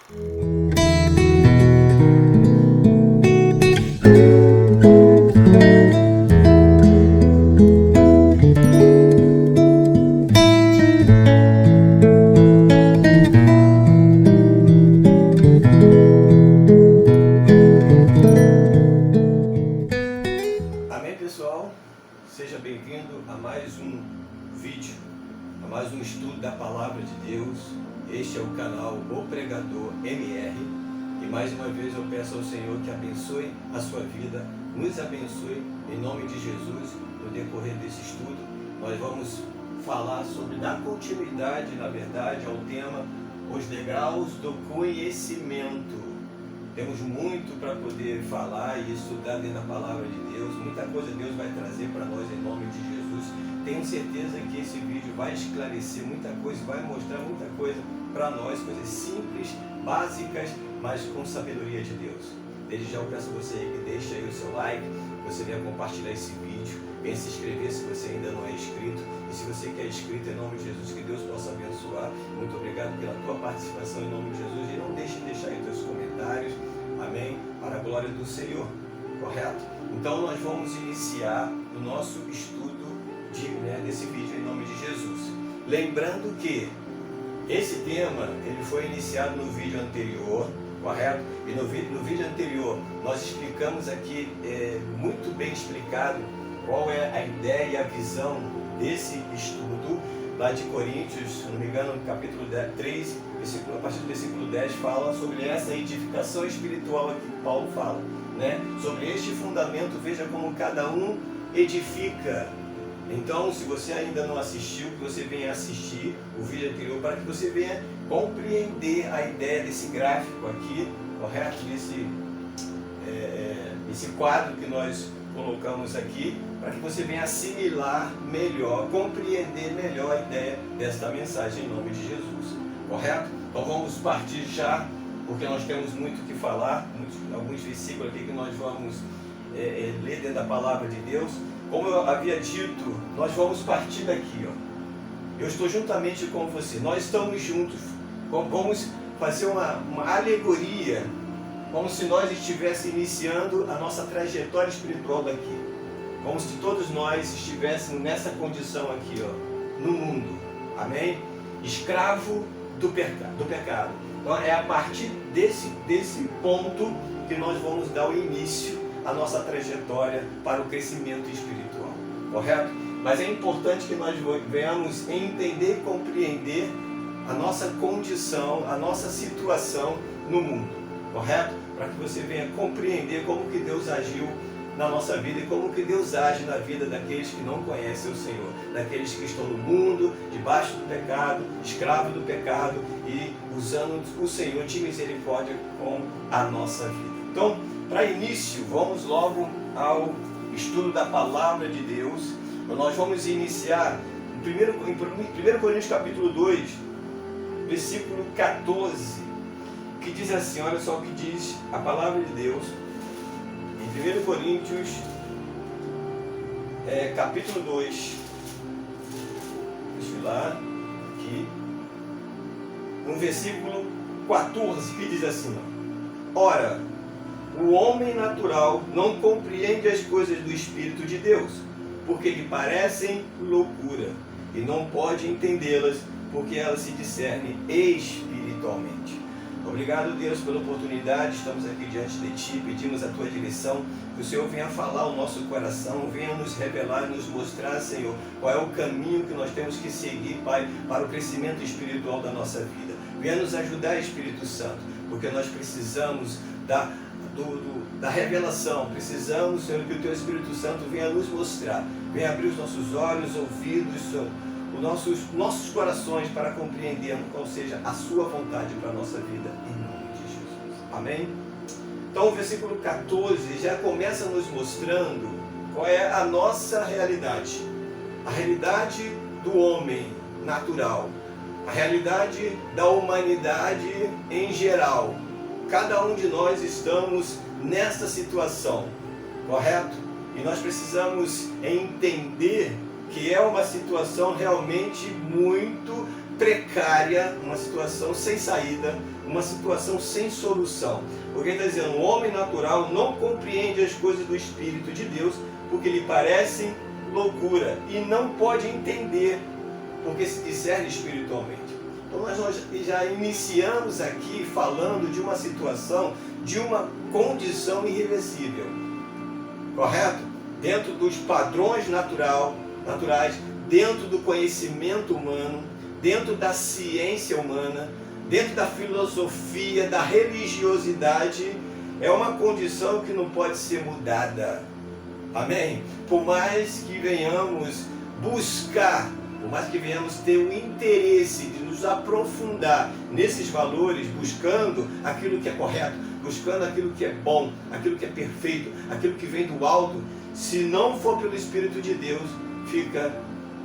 Amém, pessoal? Seja bem-vindo a mais um vídeo, a mais um estudo da Palavra de Deus. Este é o canal O Pregador MR e mais uma vez eu peço ao Senhor que abençoe a sua vida, nos abençoe em nome de Jesus. No decorrer desse estudo nós vamos falar sobre, dar continuidade, na verdade, ao tema Os Degraus do Conhecimento. Temos muito para poder falar e estudar dentro da Palavra de Deus. Muita coisa Deus vai trazer para nós em nome de Jesus. Tenho certeza que esse vídeo vai esclarecer muita coisa, vai mostrar muita coisa para nós, coisas simples, básicas, mas com sabedoria de Deus. Desde já eu peço a você que deixe aí o seu like, você venha compartilhar esse vídeo, venha se inscrever se você ainda não é inscrito. E se você que é inscrito, em nome de Jesus, que Deus possa abençoar. Muito obrigado pela tua participação em nome de Jesus. E não deixe de deixar aí os teus comentários. Amém? Para a glória do Senhor. Correto? Então nós vamos iniciar o nosso estudo desse vídeo em nome de Jesus. Lembrando que esse tema ele foi iniciado no vídeo anterior, correto? E no vídeo anterior nós explicamos aqui, muito bem explicado, qual é a ideia e a visão desse estudo. Lá de Coríntios, se não me engano, no capítulo 3, a partir do versículo 10, fala sobre essa edificação espiritual aqui que Paulo fala, né? Sobre este fundamento, veja como cada um edifica. Então, se você ainda não assistiu, que você venha assistir o vídeo anterior, para que você venha compreender a ideia desse gráfico aqui, correto? Esse quadro que nós colocamos aqui, para que você venha assimilar melhor, compreender melhor a ideia desta mensagem em nome de Jesus, correto? Então vamos partir já, porque nós temos muito o que falar, alguns versículos aqui que nós vamos ler dentro da Palavra de Deus. Como eu havia dito, nós vamos partir daqui, ó. Eu estou juntamente com você, nós estamos juntos, vamos fazer uma alegoria, como se nós estivéssemos iniciando a nossa trajetória espiritual daqui, como se todos nós estivéssemos nessa condição aqui, ó, no mundo, amém? Escravo do pecado. Então é a partir desse ponto que nós vamos dar o início à nossa trajetória para o crescimento espiritual, correto? Mas é importante que nós venhamos entender e compreender a nossa condição, a nossa situação no mundo, correto? Para que você venha compreender como que Deus agiu na nossa vida e como que Deus age na vida daqueles que não conhecem o Senhor, daqueles que estão no mundo, debaixo do pecado, escravo do pecado e usando o Senhor de misericórdia com a nossa vida. Então, para início, vamos logo ao estudo da Palavra de Deus. Nós vamos iniciar em 1 Coríntios capítulo 2, versículo 14, que diz assim, olha só o que diz a Palavra de Deus. Em 1 Coríntios, capítulo 2, deixa eu ir lá, aqui, no versículo 14, que diz assim, ó, ora, o homem natural não compreende as coisas do Espírito de Deus, porque lhe parecem loucura, e não pode entendê-las, porque elas se discernem espiritualmente. Obrigado, Deus, pela oportunidade. Estamos aqui diante de Ti, pedimos a Tua direção, que o Senhor venha falar ao nosso coração, venha nos revelar, nos mostrar, Senhor, qual é o caminho que nós temos que seguir, Pai, para o crescimento espiritual da nossa vida. Venha nos ajudar, Espírito Santo, porque nós precisamos da revelação, precisamos, Senhor, que o Teu Espírito Santo venha nos mostrar, venha abrir os nossos olhos, ouvidos, Senhor, os nossos corações para compreendermos qual seja a Sua vontade para a nossa vida, em nome de Jesus. Amém? Então o versículo 14 já começa nos mostrando qual é a nossa realidade. A realidade do homem natural, a realidade da humanidade em geral. Cada um de nós estamos nessa situação, correto? E nós precisamos entender que é uma situação realmente muito precária, uma situação sem saída, uma situação sem solução. Porque ele está dizendo, o homem natural não compreende as coisas do Espírito de Deus, porque lhe parecem loucura, e não pode entender, porque se discerne espiritualmente. Então nós já iniciamos aqui falando de uma situação, de uma condição irreversível, correto? Dentro dos padrões naturais, dentro do conhecimento humano, dentro da ciência humana, dentro da filosofia, da religiosidade, é uma condição que não pode ser mudada. Amém? Por mais que venhamos buscar, por mais que venhamos ter o interesse de nos aprofundar nesses valores, buscando aquilo que é correto, buscando aquilo que é bom, aquilo que é perfeito, aquilo que vem do alto, se não for pelo Espírito de Deus, fica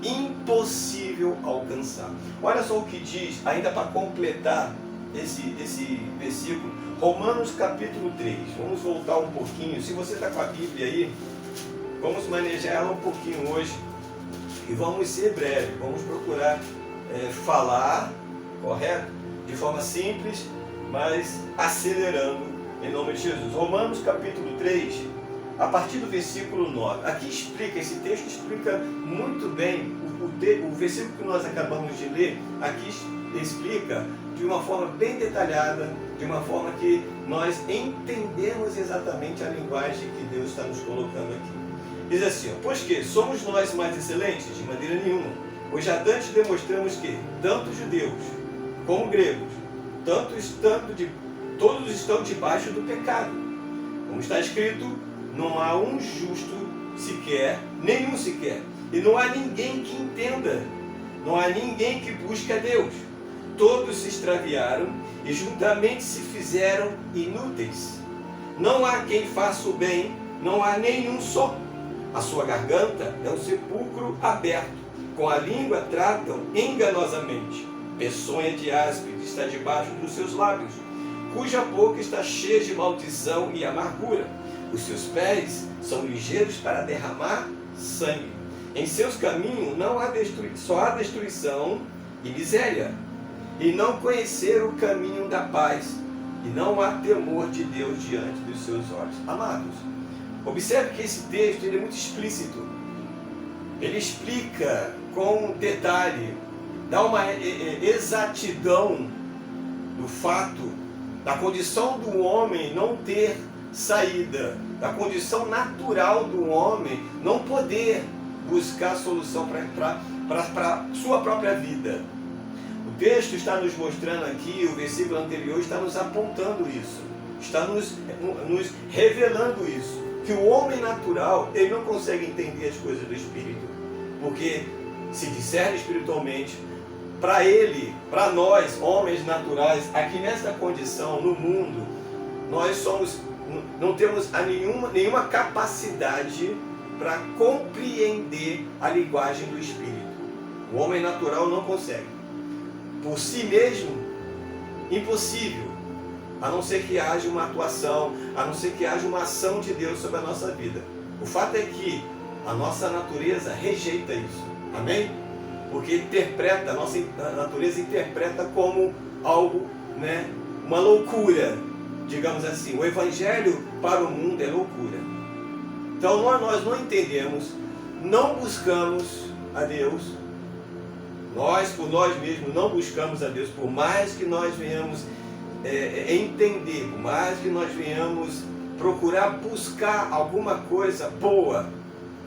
impossível alcançar. Olha só o que diz, ainda para completar esse versículo, Romanos capítulo 3. Vamos voltar um pouquinho. Se você está com a Bíblia aí, vamos manejar ela um pouquinho hoje e vamos ser breves. Vamos procurar falar, correto? De forma simples, mas acelerando, em nome de Jesus. Romanos capítulo 3, a partir do versículo 9. Aqui explica, esse texto explica muito bem, o versículo que nós acabamos de ler, aqui explica de uma forma bem detalhada, de uma forma que nós entendemos exatamente a linguagem que Deus está nos colocando aqui. Diz assim, pois que somos nós mais excelentes? De maneira nenhuma. Pois já antes demonstramos que, tanto judeus como gregos, todos estão debaixo do pecado. Como está escrito, não há um justo sequer, nenhum sequer. E não há ninguém que entenda, não há ninguém que busque a Deus. Todos se extraviaram e juntamente se fizeram inúteis. Não há quem faça o bem, não há nenhum só. A sua garganta é um sepulcro aberto, com a língua tratam enganosamente. Peçonha de áspide está debaixo dos seus lábios, cuja boca está cheia de maldição e amargura. Os seus pés são ligeiros para derramar sangue. Em seus caminhos não há só há destruição e miséria. E não conhecer o caminho da paz, e não há temor de Deus diante dos seus olhos. Amados, observe que esse texto ele é muito explícito. Ele explica com detalhe, dá uma exatidão do fato da condição do homem não ter saída, da condição natural do homem não poder buscar solução para a sua própria vida. O texto está nos mostrando aqui, o versículo anterior está nos apontando isso, está nos revelando isso, que o homem natural ele não consegue entender as coisas do Espírito, porque se discerne espiritualmente. Para ele, para nós, homens naturais, aqui nesta condição, no mundo, nós não temos nenhuma capacidade para compreender a linguagem do Espírito. O homem natural não consegue. Por si mesmo, impossível, a não ser que haja uma atuação, a não ser que haja uma ação de Deus sobre a nossa vida. O fato é que a nossa natureza rejeita isso. Amém? Porque interpreta, a nossa natureza interpreta como algo, uma loucura, digamos assim. O Evangelho para o mundo é loucura. Então nós não entendemos, não buscamos a Deus, nós por nós mesmos não buscamos a Deus, por mais que nós venhamos entender, por mais que nós venhamos procurar buscar alguma coisa boa,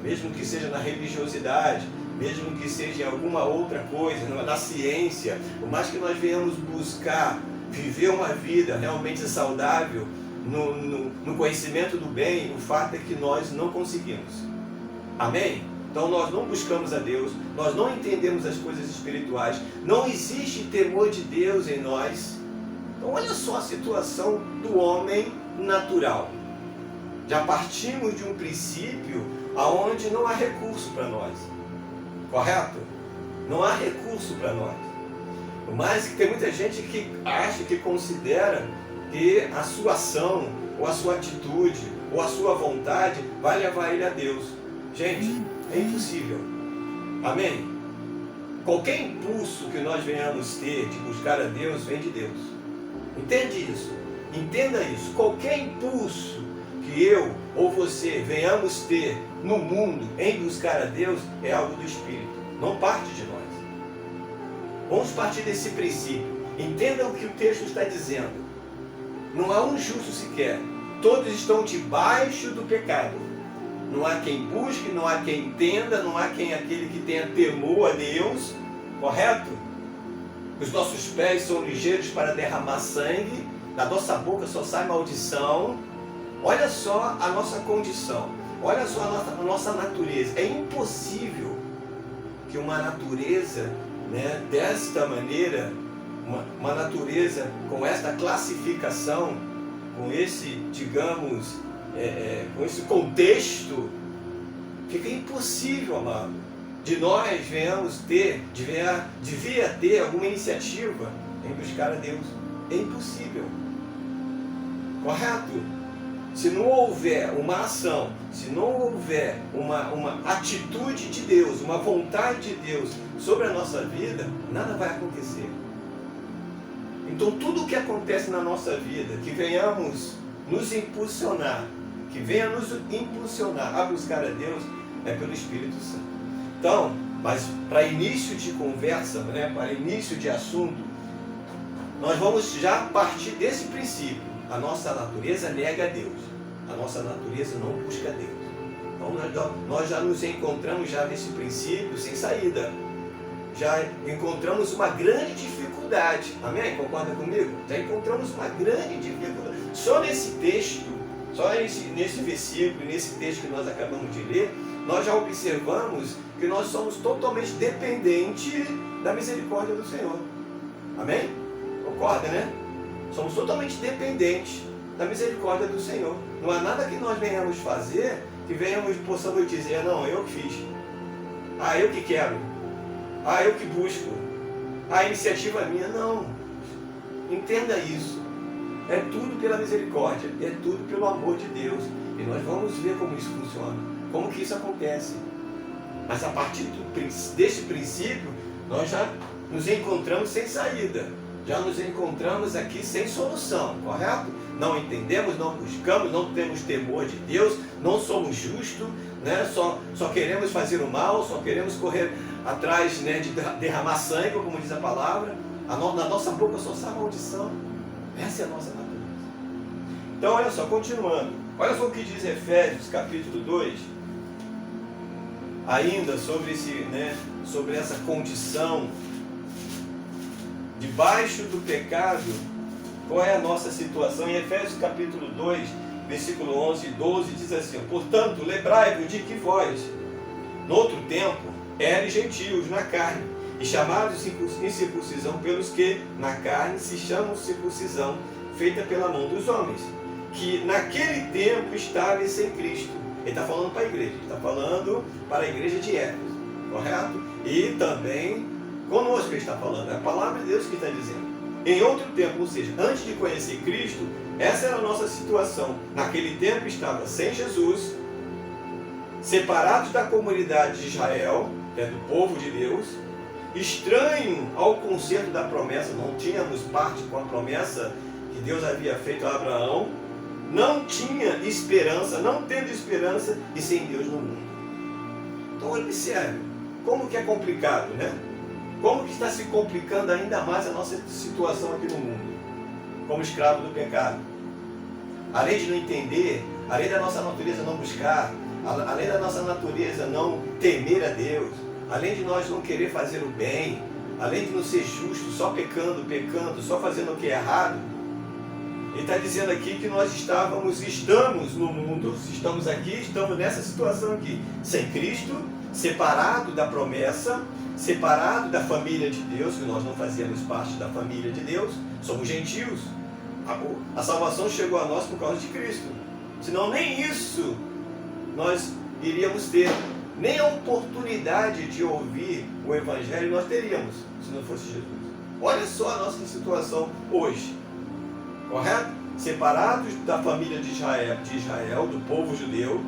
mesmo que seja na religiosidade, mesmo que seja em alguma outra coisa, na ciência, por mais que nós venhamos buscar viver uma vida realmente saudável, no conhecimento do bem, o fato é que nós não conseguimos. Amém? Então nós não buscamos a Deus, nós não entendemos as coisas espirituais, não existe temor de Deus em nós. Então olha só a situação do homem natural. Já partimos de um princípio aonde não há recurso para nós. Correto? Não há recurso para nós. Mas tem muita gente que acha, que considera que a sua ação, ou a sua atitude, ou a sua vontade vai levar ele a Deus. Gente, é impossível. Amém? Qualquer impulso que nós venhamos ter de buscar a Deus, vem de Deus. Entende isso? Entenda isso. Qualquer impulso que eu ou você venhamos ter no mundo em buscar a Deus é algo do Espírito, não parte de nós. Vamos partir desse princípio. Entenda o que o texto está dizendo. Não há um justo sequer. Todos estão debaixo do pecado. Não há quem busque, não há quem entenda, não há quem aquele que tenha temor a Deus, correto? Os nossos pés são ligeiros para derramar sangue, da nossa boca só sai maldição. Olha só a nossa condição, olha só a nossa natureza. É impossível que uma natureza, né, desta maneira, uma natureza com esta classificação, com esse, digamos, com esse contexto, fica impossível, amado, de nós venhamos ter, devia ter alguma iniciativa em buscar a Deus. É impossível. Correto? Se não houver uma ação, se não houver uma atitude de Deus, uma vontade de Deus sobre a nossa vida, nada vai acontecer. Então tudo o que acontece na nossa vida, que venhamos nos impulsionar, que venha nos impulsionar a buscar a Deus, é pelo Espírito Santo. Então, mas para início de conversa, né, para início de assunto, nós vamos já partir desse princípio. A nossa natureza nega a Deus. A nossa natureza não busca a Deus. Então nós já nos encontramos já nesse princípio sem saída. Já encontramos uma grande dificuldade. Amém? Concorda comigo? Já encontramos uma grande dificuldade. Só nesse texto, só nesse versículo, nesse texto que nós acabamos de ler, nós já observamos que nós somos totalmente dependentes da misericórdia do Senhor. Amém? Concorda, né? Somos totalmente dependentes da misericórdia do Senhor. Não há nada que nós venhamos fazer que possamos dizer, não, eu que fiz. Ah, eu que quero. Ah, eu que busco. A iniciativa é minha. Não. Entenda isso. É tudo pela misericórdia. É tudo pelo amor de Deus. E nós vamos ver como isso funciona. Como que isso acontece. Mas a partir deste princípio, nós já nos encontramos sem saída. Já nos encontramos aqui sem solução, correto? Não entendemos, não buscamos, não temos temor de Deus, não somos justos, né? Só queremos fazer o mal, só queremos correr atrás, né, de derramar sangue, como diz a palavra. Na nossa boca só sai maldição. Essa é a nossa natureza. Então, olha só, continuando. Olha só o que diz Efésios, capítulo 2. Ainda sobre sobre essa condição debaixo do pecado, qual é a nossa situação? Em Efésios capítulo 2, versículo 11 e 12, diz assim: portanto, lembrai-vos de que vós, no outro tempo, eres gentios na carne, e chamados incircuncisão pelos que, na carne, se chamam circuncisão, feita pela mão dos homens, que naquele tempo estavam sem Cristo. Ele está falando para a igreja, ele está falando para a igreja de Éfeso, correto? E também conosco ele está falando, é a palavra de Deus que está dizendo. Em outro tempo, ou seja, antes de conhecer Cristo, essa era a nossa situação. Naquele tempo estava sem Jesus, separados da comunidade de Israel, que é do povo de Deus, estranho ao conceito da promessa, não tínhamos parte com a promessa que Deus havia feito a Abraão, não tinha esperança, não tendo esperança e sem Deus no mundo. Então observe, como que é complicado, né? Como que está se complicando ainda mais a nossa situação aqui no mundo, como escravo do pecado. Além de não entender, além da nossa natureza não buscar, além da nossa natureza não temer a Deus, além de nós não querer fazer o bem, além de não ser justo, só pecando, só fazendo o que é errado, ele está dizendo aqui que nós estamos no mundo, estamos aqui, estamos nessa situação aqui, sem Cristo, separado da promessa, separado da família de Deus, que nós não fazíamos parte da família de Deus, somos gentios. A salvação chegou a nós por causa de Cristo. Senão nem isso nós iríamos ter, nem a oportunidade de ouvir o Evangelho nós teríamos, se não fosse Jesus. Olha só a nossa situação hoje, correto? Separados da família de Israel, do povo judeu,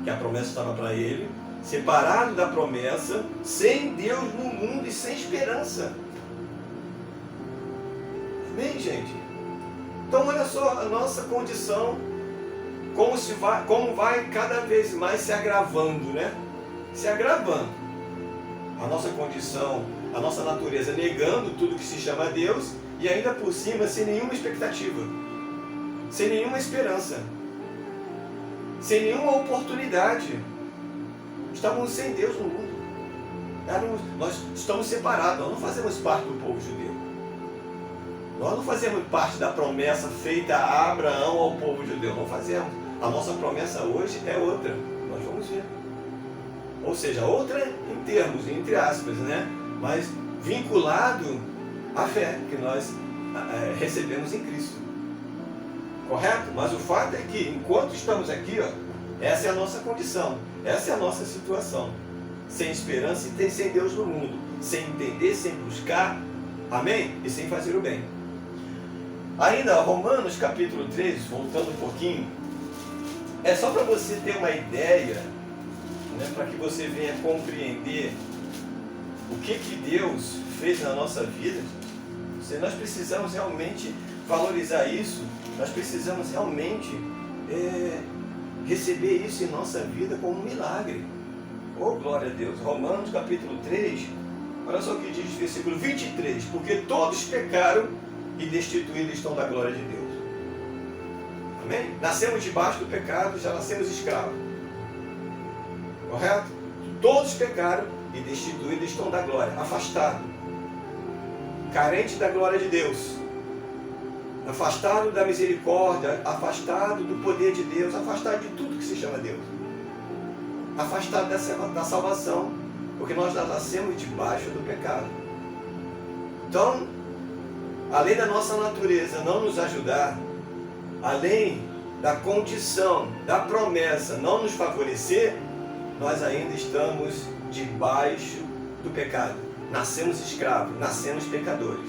que a promessa estava para ele, separado da promessa, sem Deus no mundo e sem esperança. Amém, gente? Então olha só a nossa condição, como vai cada vez mais se agravando, né? Se agravando. A nossa condição, a nossa natureza negando tudo que se chama Deus e ainda por cima sem nenhuma expectativa, sem nenhuma esperança, sem nenhuma oportunidade. Estamos sem Deus no mundo. Nós estamos separados, nós não fazemos parte do povo judeu. Nós não fazemos parte da promessa feita a Abraão ao povo judeu, não fazemos. A nossa promessa hoje é outra, nós vamos ver. Ou seja, outra em termos, entre aspas, né? Mas vinculado à fé que nós recebemos em Cristo. Correto? Mas o fato é que, enquanto estamos aqui, ó, essa é a nossa condição, essa é a nossa situação. Sem esperança e sem Deus no mundo, sem entender, sem buscar, amém? E sem fazer o bem. Ainda, Romanos capítulo 3, voltando um pouquinho, é só para você ter uma ideia, né, para que você venha compreender o que Deus fez na nossa vida. Nós precisamos realmente valorizar isso, nós precisamos realmente receber isso em nossa vida como um milagre. Oh, glória a Deus! Romanos capítulo 3, olha só o que diz, versículo 23, porque todos pecaram e destituídos estão da glória de Deus. Amém? Nascemos debaixo do pecado, já nascemos escravos. Correto? Todos pecaram e destituídos estão da glória, afastado, carente da glória de Deus, afastado da misericórdia, afastado do poder de Deus, afastado de tudo que se chama Deus, afastado da salvação, porque nós já nascemos debaixo do pecado. Então, além da nossa natureza não nos ajudar, além da condição, da promessa não nos favorecer, nós ainda estamos debaixo do pecado. Nascemos escravos, nascemos pecadores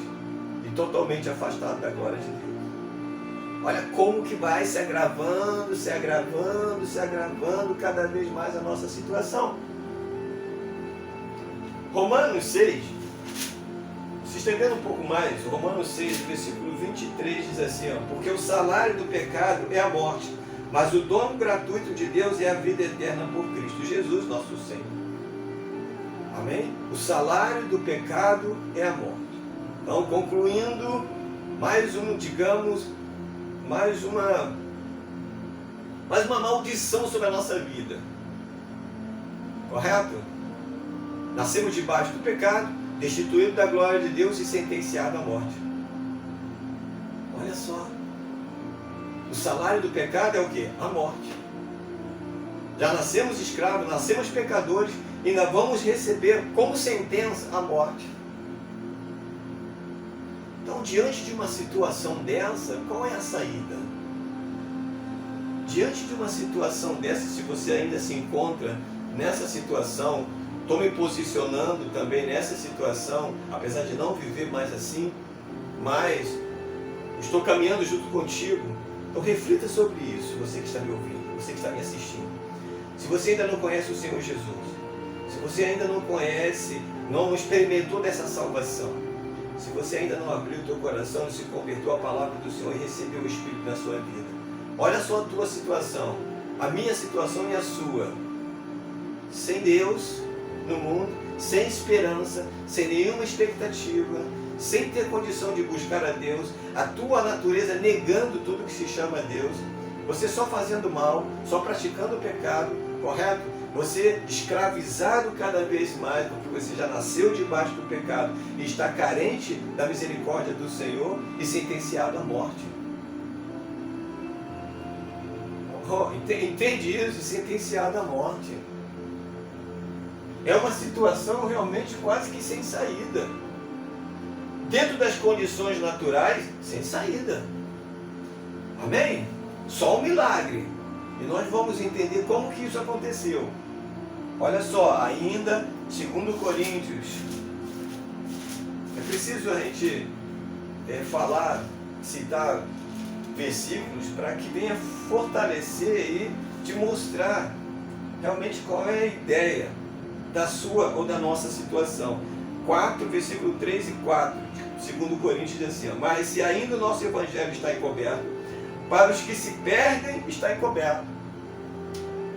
e totalmente afastados da glória de Deus. Olha como que vai se agravando, se agravando, se agravando cada vez mais a nossa situação. Romanos 6, se estendendo um pouco mais, Romanos 6, versículo 23 diz assim, ó, porque o salário do pecado é a morte, mas o dom gratuito de Deus é a vida eterna por Cristo Jesus, nosso Senhor. Amém? O salário do pecado é a morte. Então, concluindo, mais uma maldição sobre a nossa vida. Correto? Nascemos debaixo do pecado, destituído da glória de Deus e sentenciado à morte. Olha só. O salário do pecado é o quê? A morte. Já nascemos escravos, nascemos pecadores, e ainda vamos receber como sentença a morte. Então, diante de uma situação dessa, qual é a saída? Diante de uma situação dessa, se você ainda se encontra nessa situação, estou me posicionando também nessa situação, apesar de não viver mais assim, mas estou caminhando junto contigo. Então reflita sobre isso, você que está me ouvindo, você que está me assistindo. Se você ainda não conhece o Senhor Jesus, se você ainda não conhece, não experimentou dessa salvação, se você ainda não abriu o teu coração e se converteu à palavra do Senhor e recebeu o Espírito na sua vida, olha só a tua situação, a minha situação e a sua, sem Deus no mundo, sem esperança, sem nenhuma expectativa, sem ter condição de buscar a Deus, a tua natureza negando tudo que se chama Deus, você só fazendo mal, só praticando o pecado, correto? Você escravizado cada vez mais, porque você já nasceu debaixo do pecado e está carente da misericórdia do Senhor e sentenciado à morte. Entende isso? Sentenciado à morte. É uma situação realmente quase que sem saída. Dentro das condições naturais, sem saída. Amém? Só um milagre. E nós vamos entender como que isso aconteceu. Olha só, ainda, 2 Coríntios. É preciso a gente citar versículos para que venha fortalecer e te mostrar realmente qual é a ideia da sua ou da nossa situação. 4, versículo 3 e 4, 2 Coríntios diz assim: mas se ainda o nosso evangelho está encoberto, para os que se perdem está encoberto,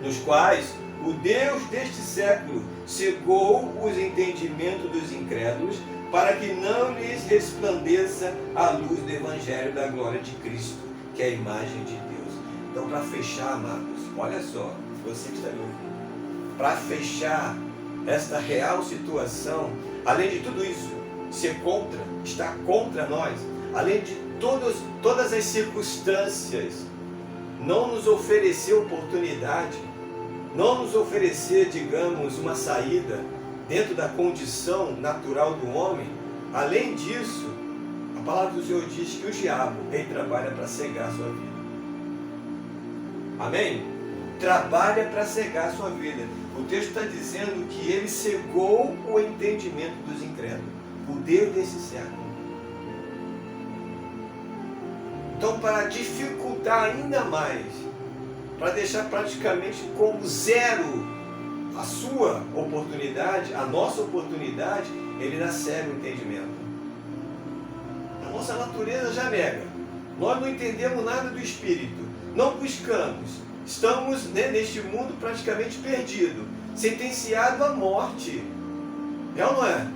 nos quais o Deus deste século cegou os entendimentos dos incrédulos, para que não lhes resplandeça a luz do evangelho da glória de Cristo, que é a imagem de Deus. Então, para fechar, amados, olha só, você que está me ouvindo, para fechar esta real situação, além de tudo isso, estar contra nós, além de todas as circunstâncias, não nos oferecer oportunidade, não nos oferecer, digamos, uma saída dentro da condição natural do homem. Além disso, a palavra do Senhor diz que o diabo, ele trabalha para cegar a sua vida. Amém? Trabalha para cegar a sua vida. O texto está dizendo que ele cegou o entendimento dos incrédulos, o Deus desse século. Então, para dificultar ainda mais, para deixar praticamente como zero a sua oportunidade, a nossa oportunidade, ele ainda cega o entendimento. A nossa natureza já nega. Nós não entendemos nada do Espírito, não buscamos. Estamos, neste mundo praticamente perdido, sentenciado à morte. É ou não é?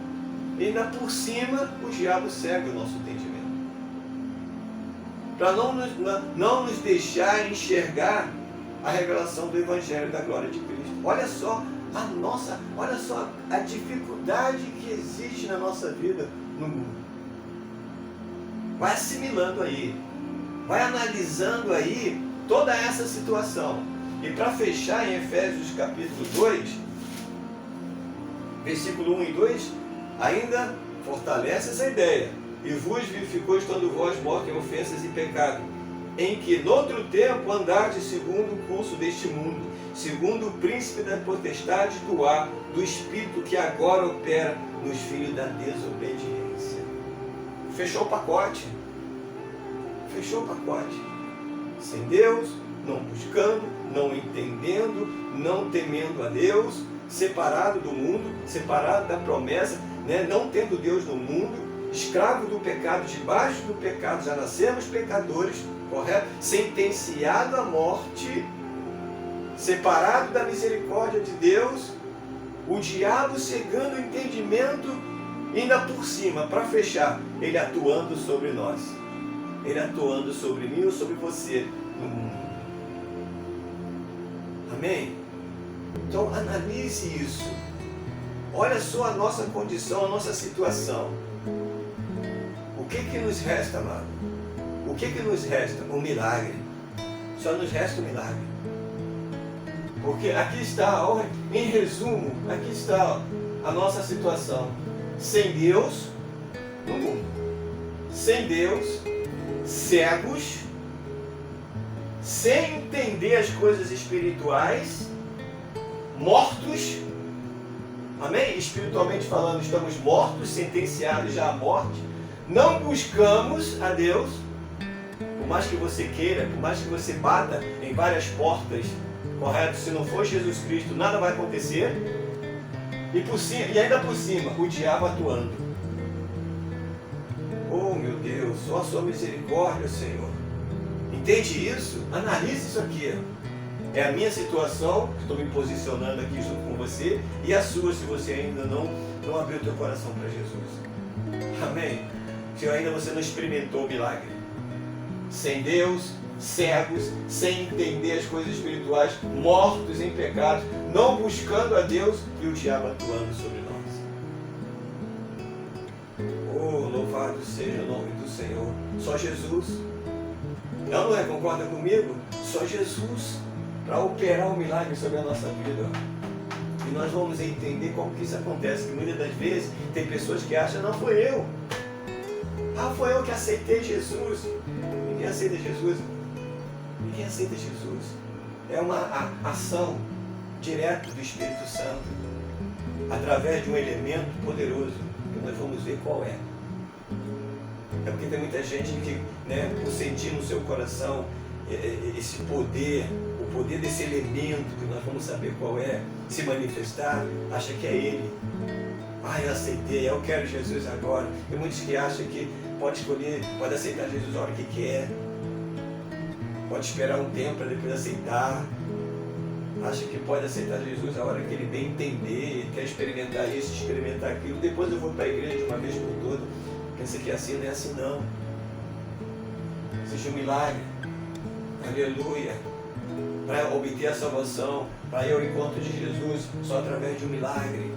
E ainda por cima, o diabo cega o nosso entendimento. Para não nos deixar enxergar a revelação do Evangelho da glória de Cristo. Olha só a dificuldade que existe na nossa vida no mundo. Vai assimilando aí, vai analisando aí toda essa situação. E para fechar, em Efésios capítulo 2, versículo 1 e 2, ainda fortalece essa ideia. E vos vivificou estando vós mortos em ofensas e pecado, em que noutro tempo andardes segundo o curso deste mundo, segundo o príncipe da potestade do ar, do espírito que agora opera nos filhos da desobediência. Fechou o pacote. Fechou o pacote. Sem Deus, não buscando, não entendendo, não temendo a Deus, separado do mundo, separado da promessa, não tendo Deus no mundo, escravo do pecado, debaixo do pecado, já nascemos pecadores, correto? Sentenciado à morte, separado da misericórdia de Deus, o diabo cegando o entendimento, e ainda por cima, para fechar, ele atuando sobre nós, ele atuando sobre mim ou sobre você no mundo. Amém? Então analise isso. Olha só a nossa condição, a nossa situação. O que nos resta, amado? O que nos resta? Um milagre. Só nos resta um milagre. Porque aqui está, em resumo, aqui está a nossa situação. Sem Deus no mundo. Sem Deus, cegos, sem entender as coisas espirituais, mortos. Amém? Espiritualmente falando, estamos mortos, sentenciados já à morte. Não buscamos a Deus, por mais que você queira, por mais que você bata em várias portas, correto? Se não for Jesus Cristo, nada vai acontecer. E ainda por cima, o diabo atuando. Oh meu Deus, só a sua misericórdia, Senhor. Entende isso? Analise isso aqui. É a minha situação, que estou me posicionando aqui junto com você, e a sua, se você ainda não abriu o teu coração para Jesus. Amém? Se ainda você não experimentou o milagre. Sem Deus, cegos, sem entender as coisas espirituais, mortos em pecados, não buscando a Deus e o diabo atuando sobre nós. Oh, louvado seja o nome do Senhor. Só Jesus. Não é? Concorda comigo? Só Jesus para operar um milagre sobre a nossa vida. E nós vamos entender como que isso acontece, que muitas das vezes tem pessoas que acham, não foi eu. Foi eu que aceitei Jesus. Ninguém aceita Jesus. Ninguém aceita Jesus. É uma ação direta do Espírito Santo, através de um elemento poderoso, que nós vamos ver qual é. É porque tem muita gente que, por sentir no seu coração esse poder, o poder desse elemento que nós vamos saber qual é, se manifestar, acha que é Ele. Eu aceitei, eu quero Jesus agora. Tem muitos que acham que pode escolher, pode aceitar Jesus a hora que quer, pode esperar um tempo para depois aceitar. Acha que pode aceitar Jesus a hora que ele bem entender, quer experimentar isso, experimentar aquilo. Depois eu vou para a igreja de uma vez por todas. Pensa que é assim, não é assim não. Existe um milagre. Aleluia. Para obter a salvação, para ir ao encontro de Jesus, só através de um milagre.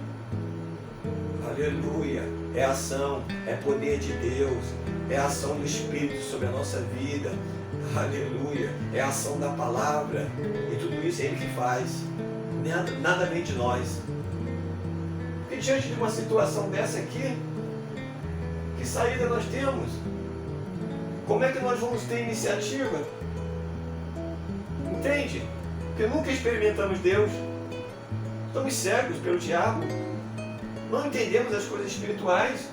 Aleluia. É ação, é poder de Deus, é a ação do Espírito sobre a nossa vida. Aleluia. É a ação da palavra. E tudo isso é Ele que faz. Nada vem de nós. E diante de uma situação dessa aqui, que saída nós temos? Como é que nós vamos ter iniciativa? Entende? Porque nunca experimentamos Deus. Estamos cegos pelo diabo. Não entendemos as coisas espirituais.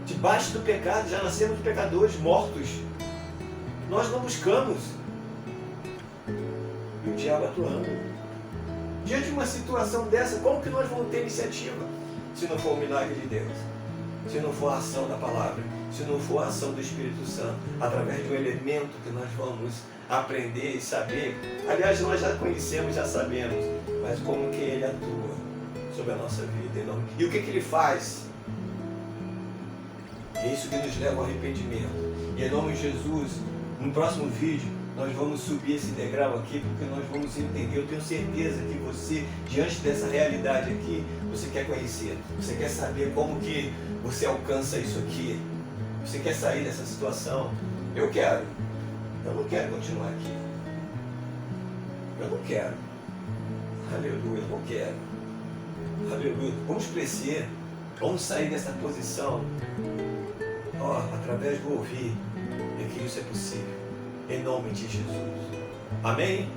Debaixo do pecado, já nascemos pecadores, mortos. Nós não buscamos. E o diabo atuando. Diante de uma situação dessa, como que nós vamos ter iniciativa? Se não for o milagre de Deus. Se não for a ação da palavra. Se não for a ação do Espírito Santo. Através de um elemento que nós vamos aprender e saber. Aliás, nós já conhecemos, já sabemos. Mas como que Ele atua sobre a nossa vida. E o que Ele faz? É isso que nos leva ao arrependimento. E em nome de Jesus, no próximo vídeo, nós vamos subir esse degrau aqui, porque nós vamos entender. Eu tenho certeza que você, diante dessa realidade aqui, você quer conhecer. Você quer saber como que você alcança isso aqui. Você quer sair dessa situação. Eu quero. Eu não quero continuar aqui. Eu não quero. Aleluia, eu não quero. Aleluia. Vamos crescer. Vamos sair dessa posição. Através do ouvir. É que isso é possível. Em nome de Jesus. Amém?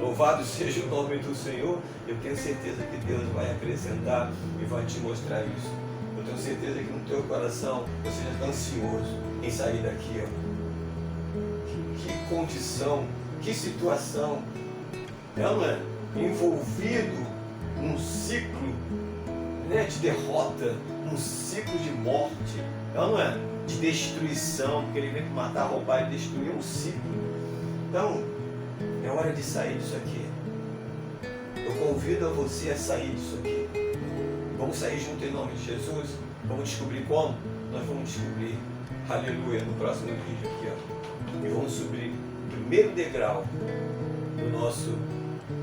Louvado seja o nome do Senhor. Eu tenho certeza que Deus vai acrescentar e vai te mostrar isso. Eu tenho certeza que no teu coração você já está ansioso em sair daqui. Que condição, que situação. Não é? Envolvido num ciclo, né, de derrota, num ciclo de morte. Não é? De destruição, porque ele vem para matar, roubar e destruir um ciclo. Então, é hora de sair disso aqui. Eu convido a você a sair disso aqui. Vamos sair junto em nome de Jesus. Vamos descobrir como? Nós vamos descobrir, aleluia, no próximo vídeo aqui, E vamos subir o primeiro degrau do nosso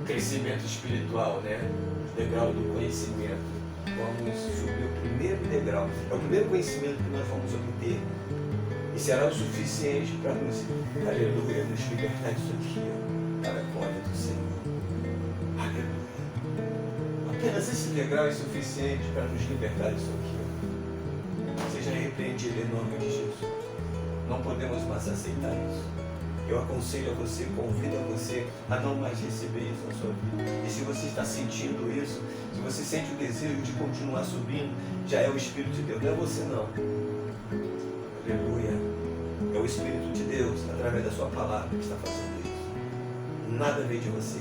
crescimento espiritual, né? O degrau do conhecimento. Vamos subir o primeiro degrau. É o primeiro conhecimento que nós vamos obter. E será o suficiente para nos, aleluia, nos libertar disso aqui, para a glória do Senhor. Aleluia. Apenas esse degrau é suficiente para nos libertar disso aqui. Seja repreendido em nome de Jesus. Não podemos mais aceitar isso. Eu aconselho a você, convido a você a não mais receber isso na sua vida. E se você está sentindo isso, se você sente o desejo de continuar subindo, já é o Espírito de Deus, não é você não. Aleluia. É o Espírito de Deus, através da sua palavra, que está fazendo isso. Nada vem de você,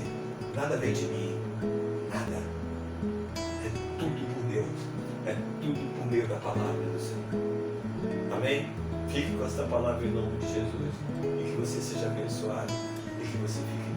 nada vem de mim, nada. É tudo por Deus, é tudo por meio da palavra do Senhor. Amém? Fique com esta palavra em nome de Jesus. E que você seja abençoado. E que você fique